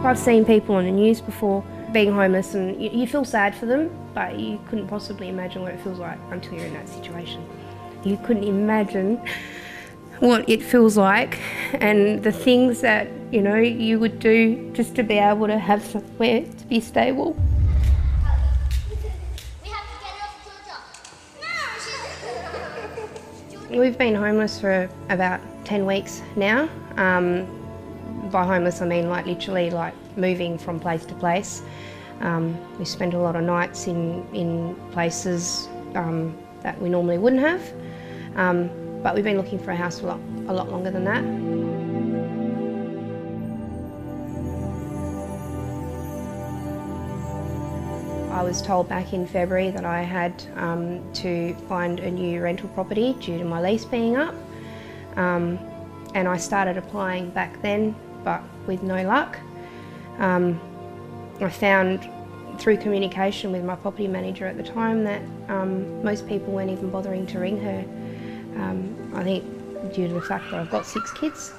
I've seen people on the news before being homeless, and you feel sad for them, but you couldn't possibly imagine what it feels like until you're in that situation. You couldn't imagine what it feels like and the things that, you know, you would do just to be able to have somewhere to be stable. We've been homeless for about 10 weeks now. By homeless I mean like literally like moving from place to place. We spend a lot of nights in places that we normally wouldn't have, but we've been looking for a house a lot longer than that. I was told back in February that I had to find a new rental property due to my lease being up, and I started applying back then, but with no luck. I found through communication with my property manager at the time that most people weren't even bothering to ring her. I think due to the fact that I've got 6 kids.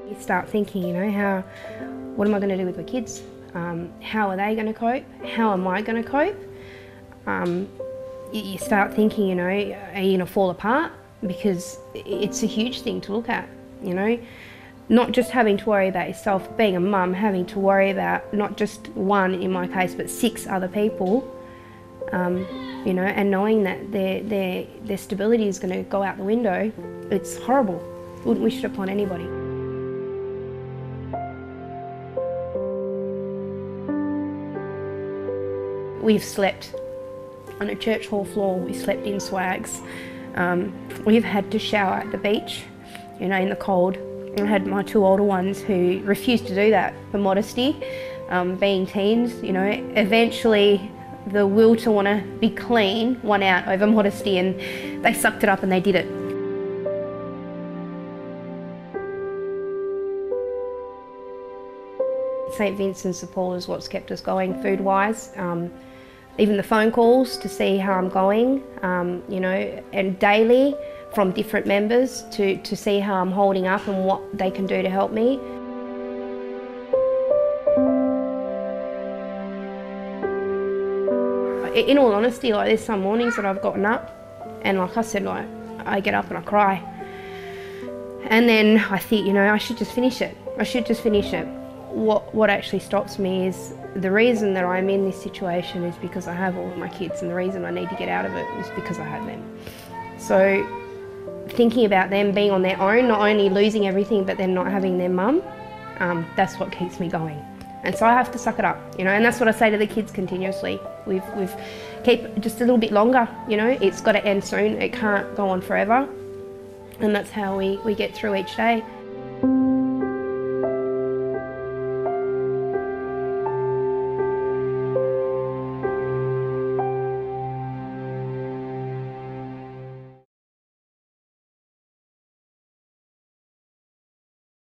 You start thinking, you know, what am I going to do with my kids? How are they going to cope? How am I going to cope? You start thinking, you know, are you going to fall apart? Because it's a huge thing to look at, you know. Not just having to worry about yourself, being a mum, having to worry about not just one in my case, but 6 other people, you know, and knowing that their stability is going to go out the window, it's horrible. Wouldn't wish it upon anybody. We've slept on a church hall floor, we slept in swags. We've had to shower at the beach, you know, in the cold. I had my 2 older ones who refused to do that for modesty, being teens, you know. Eventually the will to want to be clean won out over modesty, and they sucked it up and they did it. St Vincent's de Paul is what's kept us going food-wise. Even the phone calls to see how I'm going, you know, and daily from different members to see how I'm holding up and what they can do to help me. In all honesty, like, there's some mornings that I've gotten up and, like I said, like, I get up and I cry. And then I think, you know, I should just finish it. I should just finish it. What actually stops me is the reason that I'm in this situation is because I have all of my kids, and the reason I need to get out of it is because I have them. So thinking about them being on their own, not only losing everything but then not having their mum, that's what keeps me going. And so I have to suck it up, you know, and that's what I say to the kids continuously. We've keep just a little bit longer, you know, it's got to end soon, it can't go on forever, and that's how we get through each day.